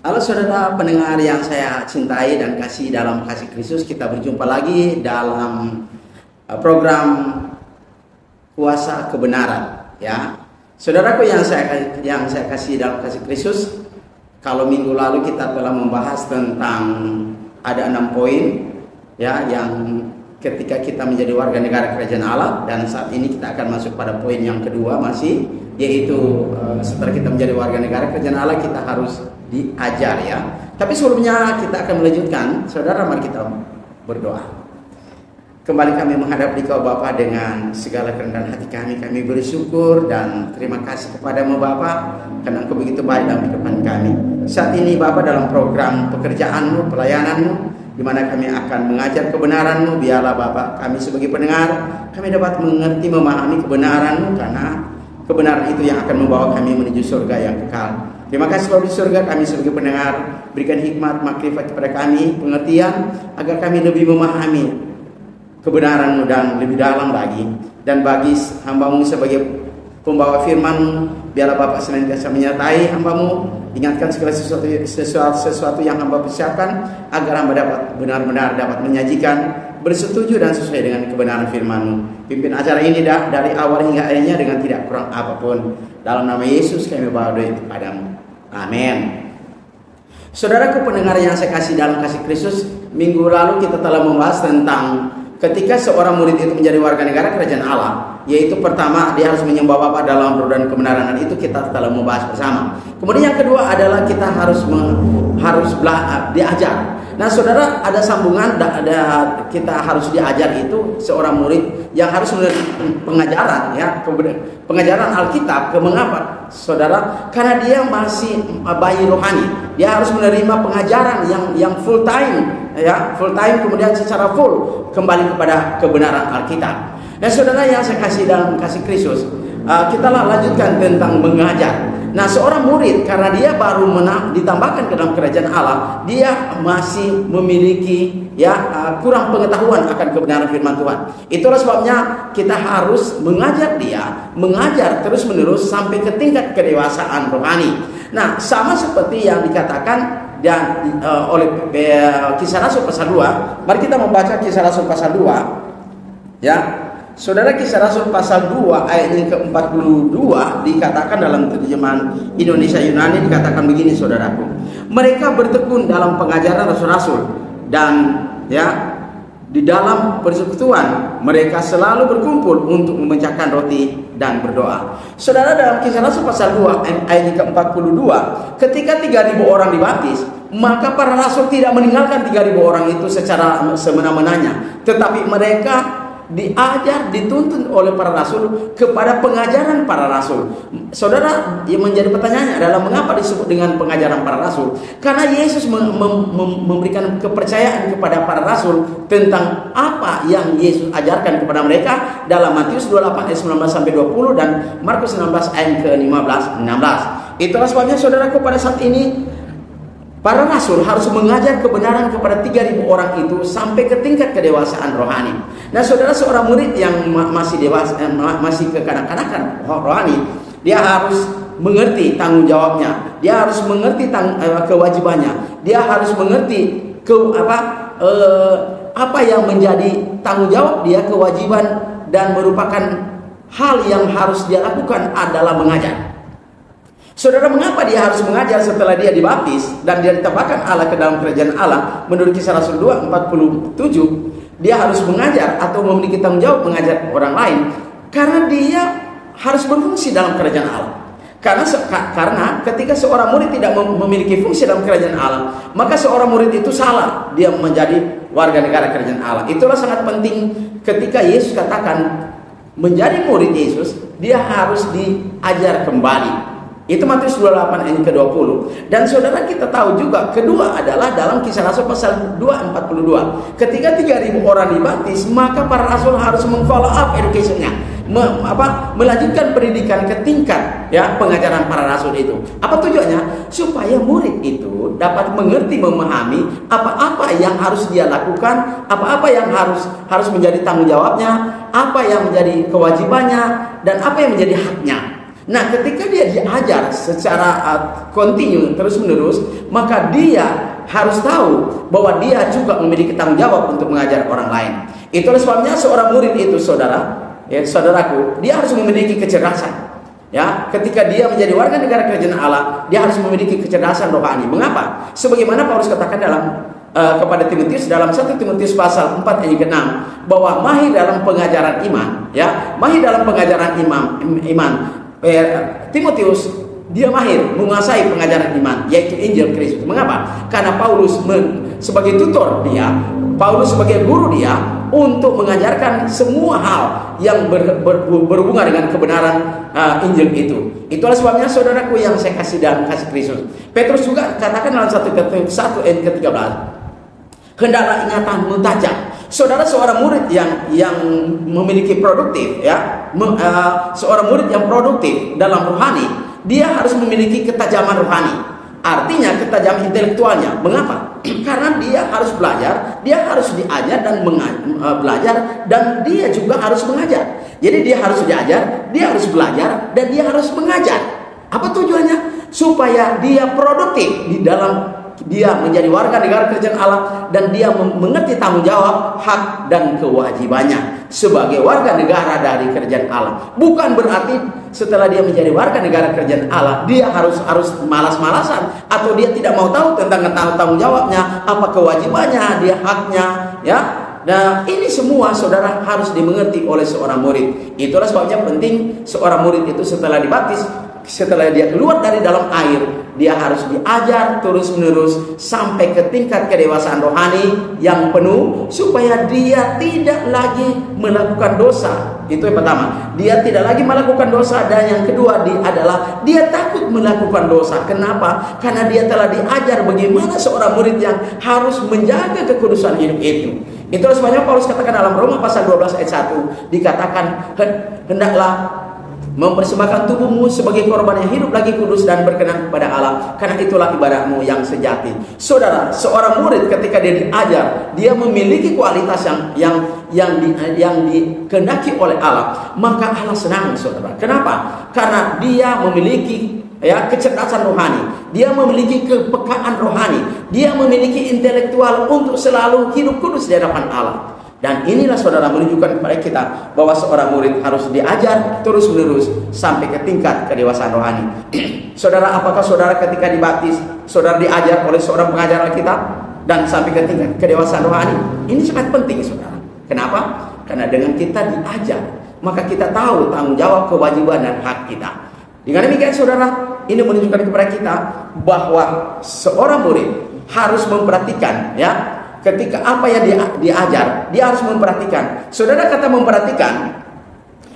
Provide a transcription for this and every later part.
Halo saudara pendengar yang saya cintai dan kasih dalam kasih Kristus, kita berjumpa lagi dalam program Kuasa Kebenaran, ya. Saudaraku yang saya kasih dalam kasih Kristus, kalau minggu lalu kita telah membahas tentang ada 6 poin, ya, yang ketika kita menjadi warga negara kerajaan Allah, dan saat ini kita akan masuk pada poin yang kedua masih, yaitu setelah kita menjadi warga negara kerajaan Allah kita harus diajar, ya. Tapi sebelumnya kita akan melanjutkan, saudara, mari kita berdoa. Kembali kami menghadap di Kau Bapa dengan segala kerendahan hati kami bersyukur dan terima kasih kepadamu Bapa, karena Engkau begitu baik dalam kehidupan kami. Saat ini Bapa, dalam program pekerjaanmu, pelayananmu, di mana kami akan mengajar kebenaran-Mu, biarlah Bapa kami sebagai pendengar, kami dapat mengerti, memahami kebenaran-Mu, karena kebenaran itu yang akan membawa kami menuju surga yang kekal. Terima kasih Bapak di surga, kami sebagai pendengar, berikan hikmat, makrifat kepada kami, pengertian, agar kami lebih memahami kebenaran-Mu dan lebih dalam lagi. Dan bagi hamba-Mu sebagai pembawa firman, biarlah Bapak senantiasa menyertai hamba-Mu, ingatkan segala sesuatu yang hamba persiapkan, agar hamba dapat benar-benar dapat menyajikan, bersetuju dan sesuai dengan kebenaran firman-Mu. Pimpin acara ini dari awal hingga akhirnya dengan tidak kurang apapun. Dalam nama Yesus kami berdoa itu padamu. Amin. Saudaraku pendengar yang saya kasih dalam kasih Kristus, minggu lalu kita telah membahas tentang ketika seorang murid itu menjadi warga negara kerajaan Allah, yaitu pertama dia harus menyembah Bapa dalam roh dan kebenaran, dan itu kita telah membahas bersama. Kemudian yang kedua adalah kita harus diajar. Nah saudara, ada sambungan, kita harus diajar itu seorang murid yang harus menerima pengajaran, ya, pengajaran Alkitab. Mengapa saudara? Karena dia masih bayi rohani, dia harus menerima pengajaran yang full time, ya, full time, kemudian secara full kembali kepada kebenaran Alkitab. Nah saudara yang saya kasih dalam kasih Kristus, kita lanjutkan tentang mengajar. Nah seorang murid, karena dia baru ditambahkan ke dalam kerajaan Allah, dia masih memiliki, ya, kurang pengetahuan akan kebenaran firman Tuhan. Itulah sebabnya kita harus mengajar terus menerus sampai ke tingkat kedewasaan rohani. Nah sama seperti yang dikatakan oleh Kisah Rasul pasal 2. Mari kita membaca Kisah Rasul pasal 2, ya. Saudara, Kisah Rasul pasal 2 ayat yang ke-42 dikatakan dalam terjemahan Indonesia Yunani, dikatakan begini saudaraku. Mereka bertekun dalam pengajaran rasul-rasul, dan, ya, di dalam persekutuan mereka selalu berkumpul untuk memecahkan roti dan berdoa. Saudara, dalam Kisah Rasul pasal 2 ayat yang ke-42, ketika 3.000 orang dibaptis, maka para rasul tidak meninggalkan 3.000 orang itu secara semena-menanya, tetapi mereka diajar, dituntun oleh para rasul kepada pengajaran para rasul. Saudara, yang menjadi pertanyaannya adalah mengapa disebut dengan pengajaran para rasul? Karena Yesus memberikan kepercayaan kepada para rasul tentang apa yang Yesus ajarkan kepada mereka dalam Matius 28 ayat 19 sampai 20 dan Markus 16 ayat ke-15 16. Itulah sebabnya saudaraku, pada saat ini para rasul harus mengajar kebenaran kepada 3.000 orang itu sampai ke tingkat kedewasaan rohani. Nah saudara, seorang murid yang masih dewasa, masih kekanak-kanakan rohani, dia harus mengerti tanggung jawabnya, dia harus mengerti kewajibannya, dia harus mengerti apa yang menjadi tanggung jawab dia, kewajiban, dan merupakan hal yang harus dia lakukan adalah mengajar. Saudara, mengapa dia harus mengajar setelah dia dibaptis dan dia ditambahkan Allah ke dalam kerajaan Allah? Menurut Kisah Rasul 2:47, dia harus mengajar atau memiliki tanggung jawab mengajar orang lain, karena dia harus berfungsi dalam kerajaan Allah. Karena ketika seorang murid tidak memiliki fungsi dalam kerajaan Allah, maka seorang murid itu salah dia menjadi warga negara kerajaan Allah. Itulah sangat penting ketika Yesus katakan menjadi murid Yesus, dia harus diajar kembali. Itu Matius 28 ayat ke-20. Dan saudara, kita tahu juga kedua adalah dalam Kisah Rasul pasal 2:42. Ketika 3.000 orang dibaptis, maka para rasul harus meng-follow up education-nya, melanjutkan pendidikan ke tingkat, ya, pengajaran para rasul itu. Apa tujuannya? Supaya murid itu dapat mengerti, memahami apa-apa yang harus dia lakukan, apa-apa yang harus menjadi tanggung jawabnya, apa yang menjadi kewajibannya, dan apa yang menjadi haknya. Nah, ketika dia diajar secara kontinu terus-menerus, maka dia harus tahu bahwa dia juga memiliki tanggung jawab untuk mengajar orang lain. Itulah sebabnya seorang murid itu, saudaraku, dia harus memiliki kecerdasan. Ya, ketika dia menjadi warga negara kerajaan Allah, dia harus memiliki kecerdasan rohani. Mengapa? Sebagaimana Paulus katakan kepada Timotius dalam 1 Timotius pasal 4 ayat ke-6, bahwa mahir dalam pengajaran iman, ya, mahir dalam pengajaran iman. Timotius dia mahir menguasai pengajaran iman, yaitu Injil Kristus. Mengapa? Karena Paulus sebagai tutor dia, Paulus sebagai guru dia, untuk mengajarkan semua hal yang berhubungan dengan kebenaran Injil itu. Itulah sebabnya saudaraku yang saya kasih dalam kasih Kristus, Petrus juga katakan dalam 1 ayat ke-13, hendaklah ingatanmu tajam. Saudara, seorang murid yang memiliki produktif, ya, seorang murid yang produktif dalam rohani, dia harus memiliki ketajaman rohani. Artinya ketajaman intelektualnya. Mengapa? Karena dia harus belajar, dia harus diajar dan belajar, dan dia juga harus mengajar. Jadi dia harus diajar, dia harus belajar, dan dia harus mengajar. Apa tujuannya? Supaya dia produktif di dalam dia menjadi warga negara kerajaan Allah, dan dia mengerti tanggung jawab, hak dan kewajibannya sebagai warga negara dari kerajaan Allah. Bukan berarti setelah dia menjadi warga negara kerajaan Allah, dia harus malas-malasan, atau dia tidak mau tahu tentang tanggung jawabnya, apa kewajibannya, dia haknya, ya. Nah, ini semua saudara harus dimengerti oleh seorang murid. Itulah sebabnya penting seorang murid itu setelah dibaptis, setelah dia keluar dari dalam air, dia harus diajar terus-menerus sampai ke tingkat kedewasaan rohani yang penuh, supaya dia tidak lagi melakukan dosa. Itu yang pertama, dia tidak lagi melakukan dosa. Dan yang kedua adalah dia takut melakukan dosa. Kenapa? Karena dia telah diajar bagaimana seorang murid yang harus menjaga kekudusan hidup itu. Itulah sebabnya Paulus katakan dalam Roma pasal 12 ayat 1, dikatakan hendaklah mempersembahkan tubuhmu sebagai korban yang hidup lagi, kudus dan berkenan kepada Allah, karena itulah ibadahmu yang sejati. Saudara, seorang murid ketika dia diajar, dia memiliki kualitas yang dikehendaki oleh Allah, maka Allah senang, saudara. Kenapa? Karena dia memiliki kecerdasan rohani, dia memiliki kepekaan rohani, dia memiliki intelektual untuk selalu hidup kudus di hadapan Allah. Dan inilah saudara menunjukkan kepada kita bahwa seorang murid harus diajar terus-menerus sampai ke tingkat kedewasaan rohani. Saudara, apakah saudara ketika dibaptis, saudara diajar oleh seorang pengajar Alkitab dan sampai ke tingkat kedewasaan rohani? Ini sangat penting, saudara. Kenapa? Karena dengan kita diajar, maka kita tahu tanggung jawab, kewajiban dan hak kita. Dengan demikian saudara, ini menunjukkan kepada kita bahwa seorang murid harus memperhatikan, ya, ketika apa yang diajar, dia harus memperhatikan. Saudara, kata memperhatikan,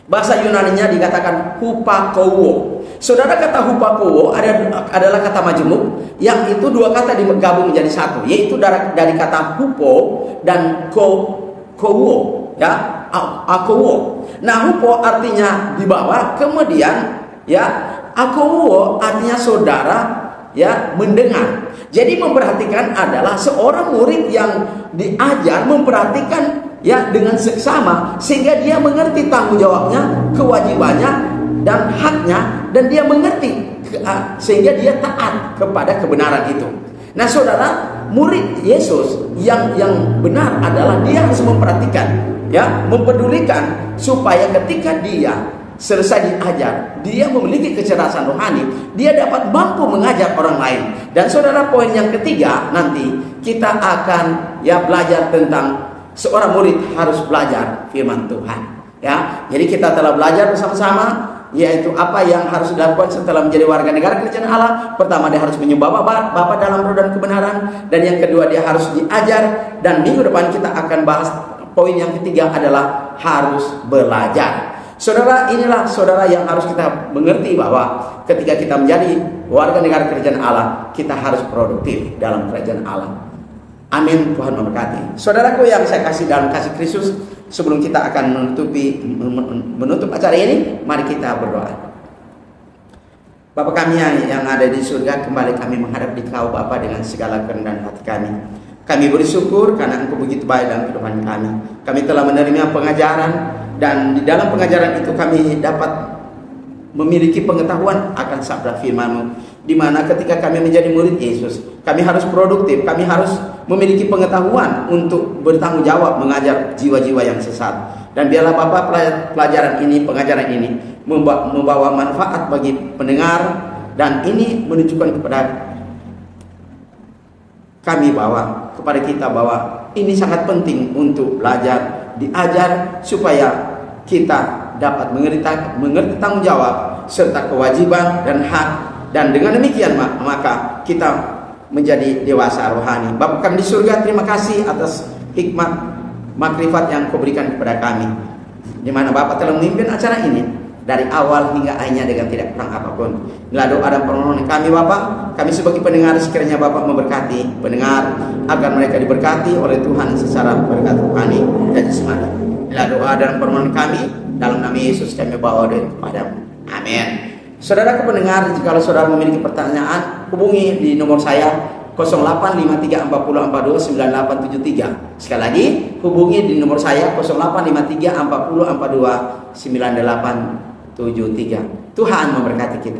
bahasa Yunaninya dikatakan hupakowo. Saudara, kata hupakowo adalah kata majemuk, yang itu dua kata digabung menjadi satu, yaitu dari kata hupo dan kowo, ya, akowo. Nah, hupo artinya di bawah, kemudian ya, akowo artinya saudara, ya, mendengar. Jadi memperhatikan adalah seorang murid yang diajar memperhatikan, ya, dengan seksama, sehingga dia mengerti tanggung jawabnya, kewajibannya dan haknya, dan dia mengerti sehingga dia taat kepada kebenaran itu. Nah, saudara, murid Yesus yang benar adalah dia harus memperhatikan, ya, mempedulikan, supaya ketika dia selesai diajar, dia memiliki kecerdasan rohani, dia dapat mampu mengajar orang lain. Dan saudara, poin yang ketiga, nanti kita akan, ya, belajar tentang seorang murid harus belajar firman Tuhan, ya. Jadi kita telah belajar bersama-sama, yaitu apa yang harus dilakukan setelah menjadi warga negara kerajaan Allah. Pertama, dia harus menyembah Bapa dalam roh dan kebenaran, dan yang kedua dia harus diajar. Dan minggu depan kita akan bahas poin yang ketiga adalah harus belajar. Saudara, inilah saudara yang harus kita mengerti, bahwa ketika kita menjadi warga negara kerajaan Allah, kita harus produktif dalam kerajaan Allah. Amin. Tuhan memberkati. Saudaraku yang saya kasih dalam kasih Kristus, sebelum kita akan menutup acara ini, mari kita berdoa. Bapa kami yang ada di surga, kembali kami menghadap di Kau Bapa dengan segala kerendahan hati kami. Kami bersyukur karena Engkau begitu baik dalam kehidupan kami. Kami telah menerima pengajaran, dan di dalam pengajaran itu kami dapat memiliki pengetahuan akan sabda firman-Mu, di mana ketika kami menjadi murid Yesus, kami harus produktif, kami harus memiliki pengetahuan untuk bertanggung jawab mengajar jiwa-jiwa yang sesat. Dan biarlah Bapa pelajaran ini, pengajaran ini membawa manfaat bagi pendengar, dan ini menunjukkan kepada kami bahwa kepada kita bahwa ini sangat penting untuk belajar, diajar supaya kita dapat mengerti tanggung jawab serta kewajiban dan hak, dan dengan demikian maka kita menjadi dewasa rohani. Bapa kami di surga, terima kasih atas hikmat makrifat yang Kau berikan kepada kami, di mana Bapa telah memimpin acara ini dari awal hingga akhirnya dengan tidak kurang apapun. Inilah doa dan permohonan kami Bapa. Kami sebagai pendengar, sekiranya Bapa memberkati pendengar agar mereka diberkati oleh Tuhan secara berkat rohani dan jasmani. Inilah doa dan permohonan kami, dalam nama Yesus kami bawa doa kepadamu. Amin. Saudara pendengar, jika saudara memiliki pertanyaan, hubungi di nomor saya 085340429873. Sekali lagi, hubungi di nomor saya 085340429873. Tuhan memberkati kita.